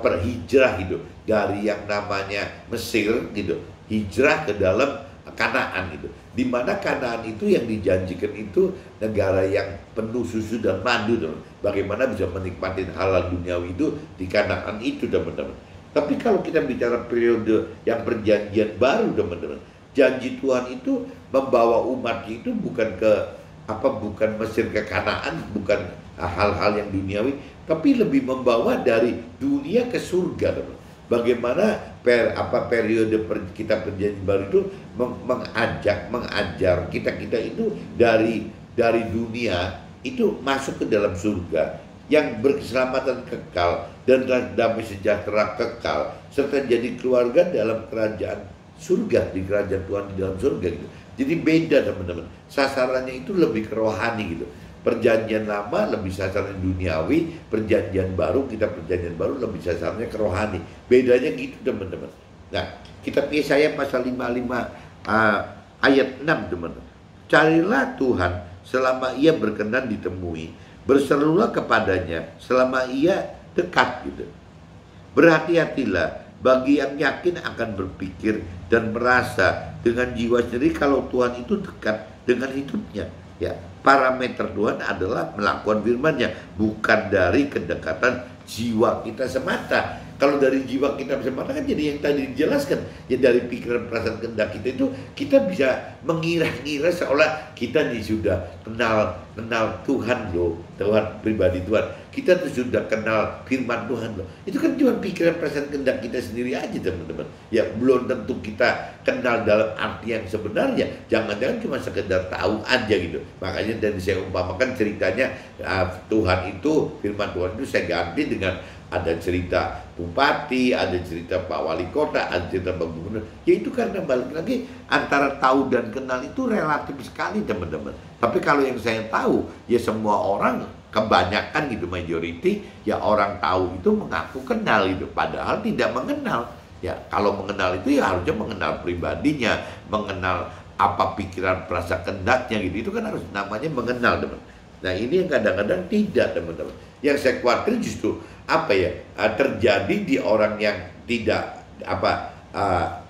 perhijrah gitu dari yang namanya Mesir gitu, hijrah ke dalam Kanaan gitu. Di mana Kanaan itu yang dijanjikan itu negara yang penuh susu dan madu, teman. Bagaimana bisa menikmati halal duniawi itu di Kanaan itu, teman-teman. Tapi kalau kita bicara periode yang perjanjian baru, teman-teman, janji Tuhan itu membawa umatnya itu bukan Mesir ke Kanaan, bukan hal-hal yang duniawi, tapi lebih membawa dari dunia ke surga, teman. Bagaimana periode kita perjanjian baru itu mengajar kita itu dari dunia itu masuk ke dalam surga yang berkeselamatan kekal dan damai sejahtera kekal, serta jadi keluarga dalam kerajaan surga, di kerajaan Tuhan di dalam surga gitu. Jadi beda, teman-teman. Sasarannya itu lebih ke rohani gitu. Perjanjian lama lebih sasaran duniawi, perjanjian baru, perjanjian baru lebih sasarannya ke rohani. Bedanya gitu, teman-teman. Nah, kitab Yesaya pasal 55 ayat 6, teman-teman. Carilah Tuhan selama ia berkenan ditemui, berserulah kepadanya selama ia dekat gitu. Berhati-hatilah bagi yang yakin akan berpikir dan merasa dengan jiwa sendiri kalau Tuhan itu dekat dengan hidupnya. Ya, parameter Tuhan adalah melakukan firman-Nya, bukan dari kedekatan jiwa kita semata. Kalau dari jiwa kita semata kan jadi yang tadi dijelaskan, ya dari pikiran, perasaan, kehendak kita itu kita bisa mengira-ngira seolah kita nih sudah kenal Tuhan loh, Tuhan pribadi Tuhan. Kita tuh sudah kenal firman Tuhan loh. Itu kan cuma pikiran, perasaan, kehendak kita sendiri aja, teman-teman. Ya belum tentu kita kenal dalam arti yang sebenarnya. Jangan-jangan cuma sekedar tahu aja gitu. Makanya dari saya umpamakan ceritanya Tuhan itu, firman Tuhan itu saya ganti dengan ada cerita bupati, ada cerita Pak Wali Kota, ada cerita Pak Gubernur. Ya itu karena balik lagi antara tahu dan kenal itu relatif sekali, teman-teman. Tapi kalau yang saya tahu, ya semua orang, kebanyakan gitu, majority, ya orang tahu itu mengaku kenal itu, padahal tidak mengenal. Ya kalau mengenal itu ya harusnya mengenal pribadinya, mengenal apa pikiran, perasaan, kehendaknya gitu. Itu kan harus namanya mengenal, teman. Nah ini yang kadang-kadang tidak, teman-teman. Yang saya khawatir justru terjadi di orang yang tidak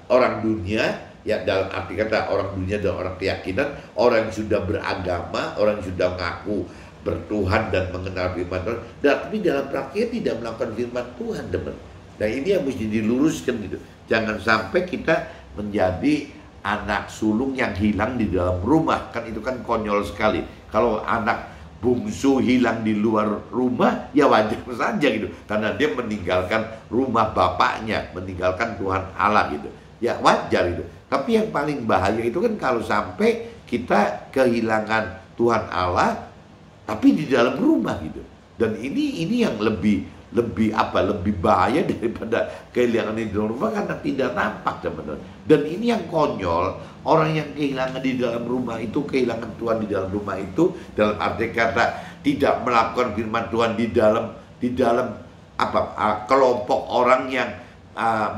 orang dunia, ya dalam arti kata orang dunia dan orang keyakinan, orang yang sudah beragama, orang yang sudah mengaku bertuhan dan mengenal firman Tuhan, tapi dalam praktiknya tidak melakukan firman Tuhan, teman. Nah ini yang mesti diluruskan gitu. Jangan sampai kita menjadi anak sulung yang hilang di dalam rumah, kan itu kan konyol sekali. Kalau anak bungsu hilang di luar rumah, ya wajar saja gitu, karena dia meninggalkan rumah bapaknya, meninggalkan Tuhan Allah gitu. Ya wajar itu. Tapi yang paling bahaya itu kan kalau sampai kita kehilangan Tuhan Allah tapi di dalam rumah gitu. Dan ini yang lebih bahaya daripada kehilangan di dalam rumah, karena tidak nampak, teman-teman. Dan ini yang konyol, orang yang kehilangan di dalam rumah itu, kehilangan Tuhan di dalam rumah itu, dalam arti kata tidak melakukan firman Tuhan di dalam kelompok orang yang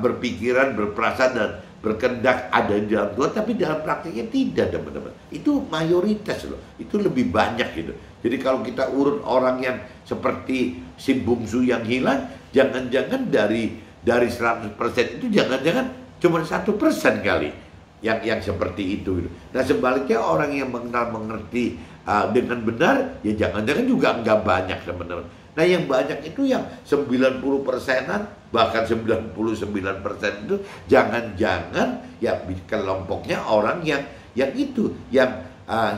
berpikiran, berperasaan dan berkendak ada di dalam Tuhan, tapi dalam praktiknya tidak, teman-teman. Itu mayoritas loh, itu lebih banyak gitu. Jadi kalau kita urut orang yang seperti si bungsu yang hilang, jangan-jangan dari 100% itu jangan-jangan cuma 1% kali yang seperti itu gitu. Nah sebaliknya orang yang mengerti dengan benar, ya jangan-jangan juga enggak banyak, teman-teman. Nah yang banyak itu yang 90%-an, bahkan 99% itu jangan-jangan ya kelompoknya orang yang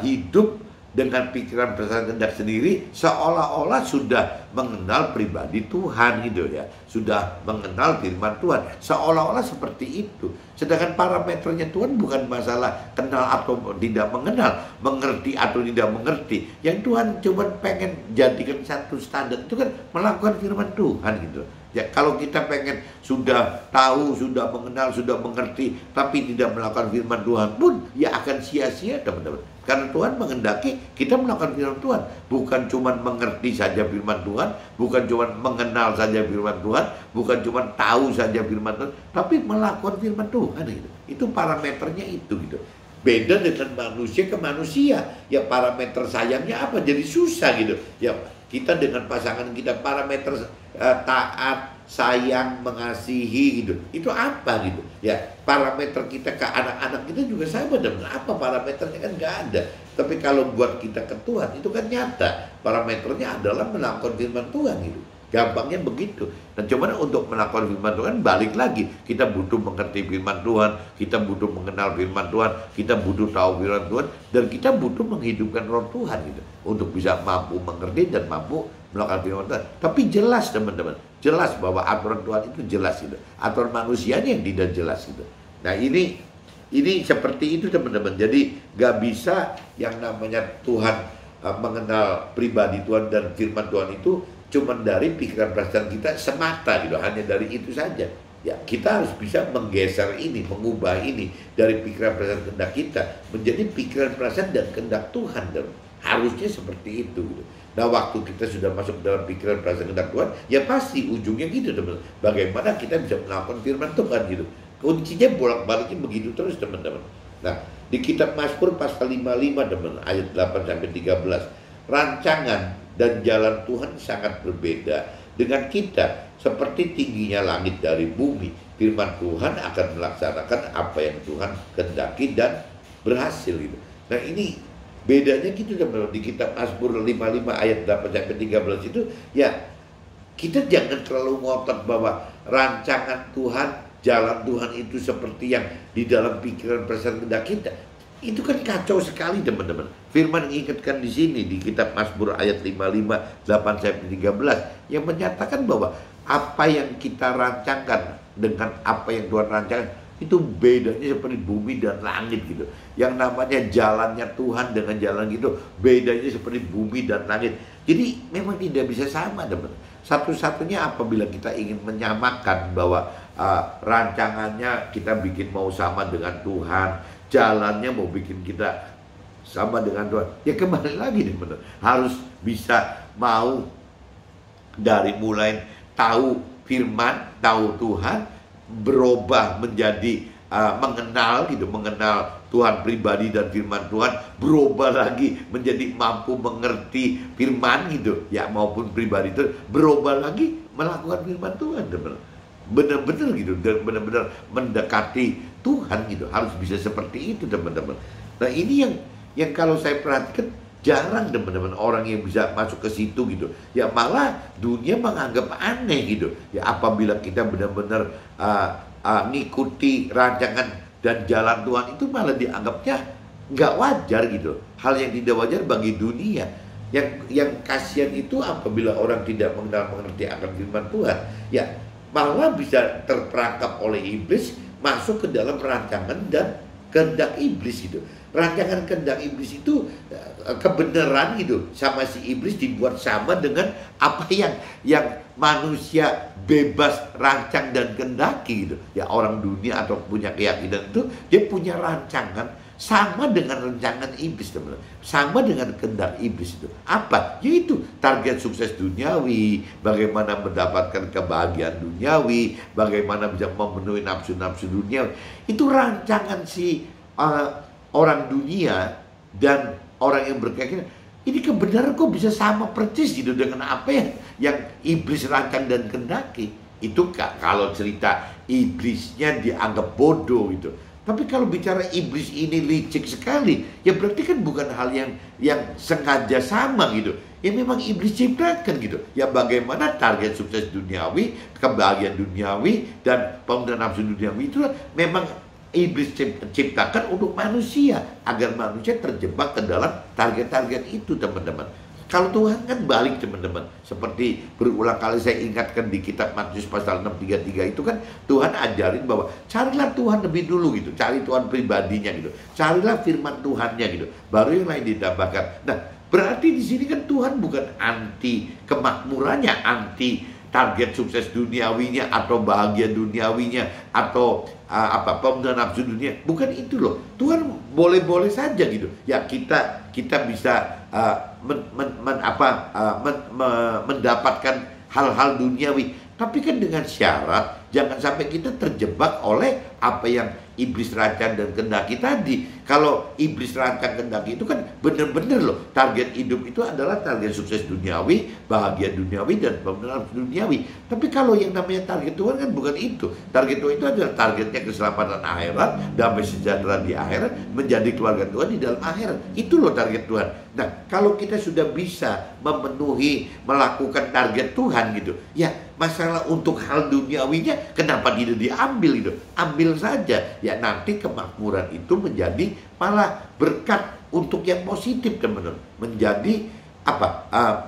hidup dengan pikiran perasaan kehendak sendiri, seolah-olah sudah mengenal pribadi Tuhan gitu ya, sudah mengenal firman Tuhan, seolah-olah seperti itu. Sedangkan parameternya Tuhan bukan masalah kenal atau tidak mengenal, mengerti atau tidak mengerti. Yang Tuhan cuma pengen jadikan satu standar itu kan melakukan firman Tuhan gitu. Ya kalau kita pengen sudah tahu, sudah mengenal, sudah mengerti, tapi tidak melakukan firman Tuhan pun ya akan sia-sia, teman-teman. Karena Tuhan menghendaki kita melakukan firman Tuhan, bukan cuma mengerti saja firman Tuhan, bukan cuma mengenal saja firman Tuhan, bukan cuma tahu saja firman Tuhan, tapi melakukan firman Tuhan gitu. Itu parameternya itu gitu. Beda dengan manusia ke manusia. Ya parameter sayangnya apa? Jadi susah gitu. Ya kita dengan pasangan kita parameter taat, sayang, mengasihi gitu. Itu apa gitu? Ya parameter kita ke anak-anak kita juga sama, dan apa parameternya kan nggak ada. Tapi kalau buat kita ke Tuhan itu kan nyata. Parameternya adalah melakukan firman Tuhan gitu. Gampangnya begitu. Dan cuman untuk melakukan firman Tuhan balik lagi, kita butuh mengerti firman Tuhan, kita butuh mengenal firman Tuhan, kita butuh tahu firman Tuhan, dan kita butuh menghidupkan roh Tuhan gitu, untuk bisa mampu mengerti dan mampu melakukan firman Tuhan. Tapi jelas, teman-teman, jelas bahwa aturan Tuhan itu jelas gitu. Aturan manusianya yang tidak jelas gitu. Nah ini seperti itu, teman-teman. Jadi gak bisa yang namanya Tuhan mengenal pribadi Tuhan dan firman Tuhan itu cuma dari pikiran perasaan kita semata gitu, hanya dari itu saja. Ya kita harus bisa menggeser ini, mengubah ini dari pikiran perasaan kehendak kita menjadi pikiran perasaan dan kehendak Tuhan, dan harusnya seperti itu gitu. Nah waktu kita sudah masuk dalam pikiran perasaan kehendak Tuhan, ya pasti ujungnya gitu, teman-teman. Bagaimana kita bisa melakukan firman Tuhan gitu. Kuncinya bolak-baliknya begitu terus, teman-teman. Nah di kitab Mazmur pasal 55, teman, ayat 8-13, rancangan dan jalan Tuhan sangat berbeda dengan kita, seperti tingginya langit dari bumi. Firman Tuhan akan melaksanakan apa yang Tuhan kehendaki dan berhasil gitu. Nah ini bedanya gitu, teman-teman. Di kitab Mazmur 55 ayat 8-13 itu ya kita jangan terlalu ngotot bahwa rancangan Tuhan, jalan Tuhan itu seperti yang di dalam pikiran perasaan kehendak kita. Itu kan kacau sekali, teman-teman. Firman mengingatkan di sini di kitab Mazmur ayat 55 8-13 yang menyatakan bahwa apa yang kita rancangkan dengan apa yang Tuhan rancangkan itu bedanya seperti bumi dan langit gitu. Yang namanya jalannya Tuhan dengan jalan gitu bedanya seperti bumi dan langit. Jadi memang tidak bisa sama, teman-teman. Satu-satunya apabila kita ingin menyamakan bahwa rancangannya kita bikin mau sama dengan Tuhan, jalannya mau bikin kita sama dengan Tuhan, ya kembali lagi, teman-teman, harus bisa mau dari mulai tahu firman, tahu Tuhan, berubah menjadi mengenal gitu, mengenal Tuhan pribadi dan firman Tuhan, berubah lagi menjadi mampu mengerti firman gitu ya, maupun pribadi itu berubah lagi melakukan firman Tuhan, teman-teman. Benar-benar gitu, dan benar-benar mendekati Tuhan gitu, harus bisa seperti itu, teman-teman. Nah ini yang kalau saya perhatikan jarang, teman-teman, orang yang bisa masuk ke situ gitu. Ya malah dunia menganggap aneh gitu. Ya apabila kita benar-benar ngikuti rancangan dan jalan Tuhan, itu malah dianggapnya nggak wajar gitu. Hal yang tidak wajar bagi dunia. Yang kasihan itu apabila orang tidak mengerti akan firman Tuhan, ya malah bisa terperangkap oleh iblis, masuk ke dalam rancangan dan kehendak iblis gitu. Rancangan kehendak iblis itu kebenaran gitu, sama si iblis dibuat sama dengan apa yang manusia bebas rancang dan kehendaki gitu. Ya orang dunia atau punya keyakinan itu dia punya rancangan sama dengan rancangan iblis, teman-teman. Sama dengan kehendak iblis itu. Apa? Yaitu target sukses duniawi, bagaimana mendapatkan kebahagiaan duniawi, bagaimana bisa memenuhi nafsu-nafsu duniawi. Itu rancangan si orang dunia dan orang yang berkeyakinan. Ini kebenaran kok bisa sama persis gitu dengan apa yang iblis rancang dan kehendaki. Itu kalau cerita iblisnya dianggap bodoh gitu. Tapi kalau bicara iblis ini licik sekali, ya berarti kan bukan hal yang sengaja sama gitu. Ya memang iblis ciptakan gitu. Ya bagaimana target sukses duniawi, kebahagiaan duniawi, dan pemenuhan nafsu duniawi itu memang iblis ciptakan untuk manusia, agar manusia terjebak ke dalam target-target itu, teman-teman. Kalau Tuhan kan balik, teman-teman. Seperti berulang kali saya ingatkan di kitab Matius pasal 6:33 itu kan Tuhan ajarin bahwa carilah Tuhan lebih dulu gitu. Cari Tuhan pribadinya gitu. Carilah firman Tuhannya gitu. Baru yang lain ditambahkan. Nah, berarti di sini kan Tuhan bukan anti kemakmurannya, anti target sukses duniawinya atau bahagia duniawinya atau pemenuhan nafsu dunia. Bukan itu loh. Tuhan boleh-boleh saja gitu. Ya kita bisa mendapatkan hal-hal duniawi, tapi kan dengan syarat jangan sampai kita terjebak oleh apa yang iblis rancang dan kehendaki tadi. Kalau iblis rancang kehendaki itu kan benar-benar loh, target hidup itu adalah target sukses duniawi, bahagia duniawi, dan pemenuhan duniawi. Tapi kalau yang namanya target Tuhan kan bukan itu. Target Tuhan itu adalah targetnya keselamatan akhirat, damai sejahtera di akhirat, menjadi keluarga Tuhan di dalam akhirat. Itu loh target Tuhan. Nah, kalau kita sudah bisa memenuhi, melakukan target Tuhan gitu, ya masalah untuk hal duniawinya kenapa tidak diambil gitu? Ambil saja. Ya nanti kemakmuran itu menjadi malah berkat untuk yang positif, teman-teman. Menjadi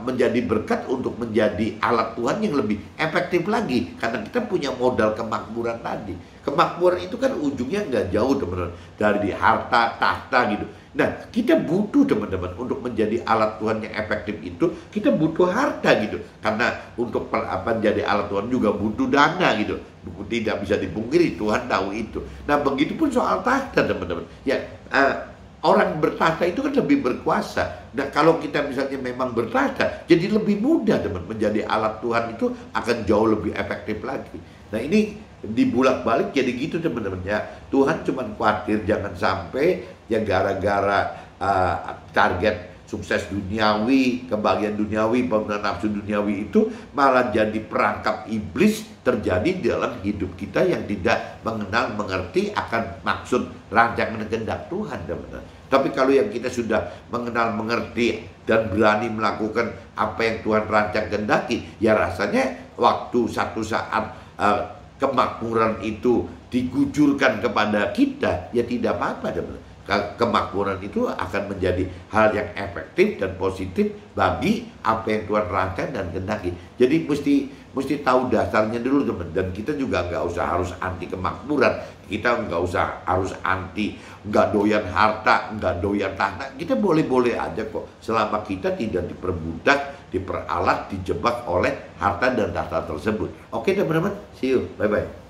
menjadi berkat untuk menjadi alat Tuhan yang lebih efektif lagi, karena kita punya modal kemakmuran tadi. Kemakmuran itu kan ujungnya nggak jauh, teman-teman, dari harta, tahta gitu. Nah, kita butuh, teman-teman, untuk menjadi alat Tuhan yang efektif itu, kita butuh harta gitu. Karena untuk menjadi alat Tuhan juga butuh dana gitu. Tidak bisa dipungkiri, Tuhan tahu itu. Nah, begitupun soal tahta, teman-teman. Ya, orang bertahta itu kan lebih berkuasa. Nah, kalau kita misalnya memang bertahta, jadi lebih mudah, teman, menjadi alat Tuhan itu akan jauh lebih efektif lagi. Nah, ini dibulak-balik jadi gitu, teman-teman ya. Tuhan cuma khawatir jangan sampai ya gara-gara target sukses duniawi, kebahagiaan duniawi, pemenuhan nafsu duniawi itu malah jadi perangkap iblis terjadi dalam hidup kita yang tidak mengerti akan maksud rancangan kehendak Tuhan, teman-teman. Tapi kalau yang kita sudah mengerti dan berani melakukan apa yang Tuhan rancang kehendaki, ya rasanya waktu satu saat kemakmuran itu dikucurkan kepada kita, ya tidak apa-apa, teman-teman. Kemakmuran itu akan menjadi hal yang efektif dan positif bagi apa yang Tuhan rancang dan kehendaki. Jadi mesti tahu dasarnya dulu, teman. Dan kita juga nggak usah harus anti kemakmuran. Kita nggak usah harus anti, nggak doyan harta, nggak doyan tahta. Kita boleh-boleh aja kok, selama kita tidak diperbudak, diperalat, dijebak oleh harta dan tahta tersebut. Oke, teman-teman, see you, bye-bye.